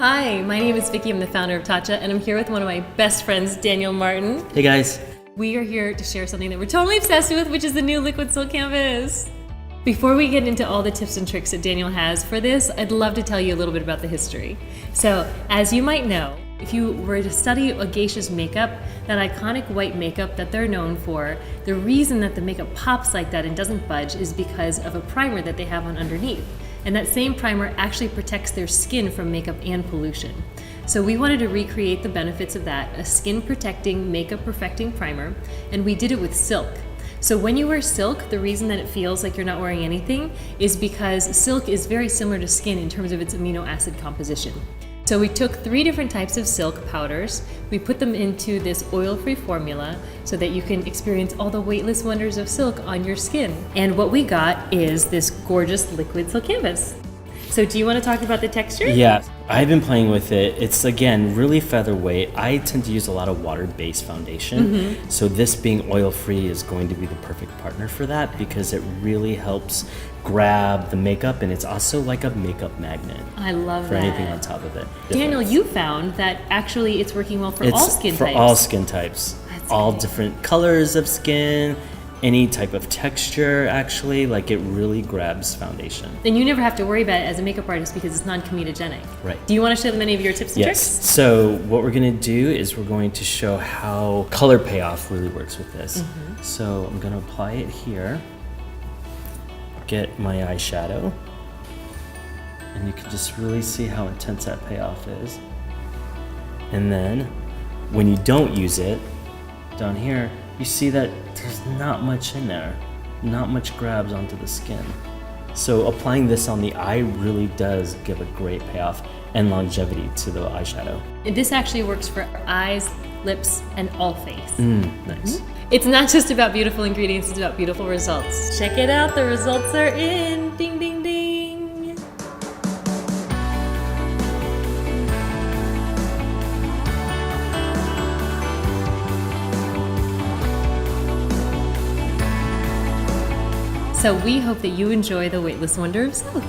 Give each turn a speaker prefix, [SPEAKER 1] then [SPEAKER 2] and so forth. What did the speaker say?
[SPEAKER 1] Hi, my name is Vicky. I'm the founder of Tatcha, and I'm here with one of my best friends, Daniel Martin.
[SPEAKER 2] Hey guys.
[SPEAKER 1] We are here to share something that we're totally obsessed with, which is the new Liquid Silk Canvas. Before we get into all the tips and tricks that Daniel has for this, I'd love to tell you a little bit about the history. So, as you might know, if you were to study a geisha's makeup, that iconic white makeup that they're known for, the reason that the makeup pops like that and doesn't budge is because of a primer that they have on underneath. And that same primer actually protects their skin from makeup and pollution. So we wanted to recreate the benefits of that, a skin protecting, makeup perfecting primer, and we did it with silk. So when you wear silk, the reason that it feels like you're not wearing anything is because silk is very similar to skin in terms of its amino acid composition. So we took 3 different types of silk powders, we put them into this oil-free formula so that you can experience all the weightless wonders of silk on your skin. And what we got is this gorgeous liquid silk canvas. So do you want to talk about the texture?
[SPEAKER 2] Yeah, I've been playing with it. It's, again, really featherweight. I tend to use a lot of water-based foundation. So this being oil-free is going to be the perfect partner for that because it really helps grab the makeup, and it's also like a makeup magnet.
[SPEAKER 1] I love
[SPEAKER 2] for
[SPEAKER 1] that.
[SPEAKER 2] anything on top of it.
[SPEAKER 1] Daniel, you found that actually it's working well for all skin types.
[SPEAKER 2] For all skin types.
[SPEAKER 1] That's
[SPEAKER 2] all
[SPEAKER 1] great.
[SPEAKER 2] Different colors of skin, any type of texture, actually. Like, it really grabs foundation.
[SPEAKER 1] And you never have to worry about it as a makeup artist because it's non-comedogenic.
[SPEAKER 2] Right.
[SPEAKER 1] Do you want to show them any of your tips and
[SPEAKER 2] Yes.
[SPEAKER 1] tricks?
[SPEAKER 2] So what we're going to do is we're going to show how color payoff really works with this. So I'm going to apply it here. Get my eyeshadow. And you can just really see how intense that payoff is. And then when you don't use it, down here, you see that there's not much in there. Not much grabs onto the skin. So applying this on the eye really does give a great payoff and longevity to the eyeshadow.
[SPEAKER 1] This actually works for eyes, lips, and all face.
[SPEAKER 2] Nice.
[SPEAKER 1] It's not just about beautiful ingredients, it's about beautiful results. Check it out, the results are in. Ding, ding, ding. So we hope that you enjoy the weightless wonder of silk.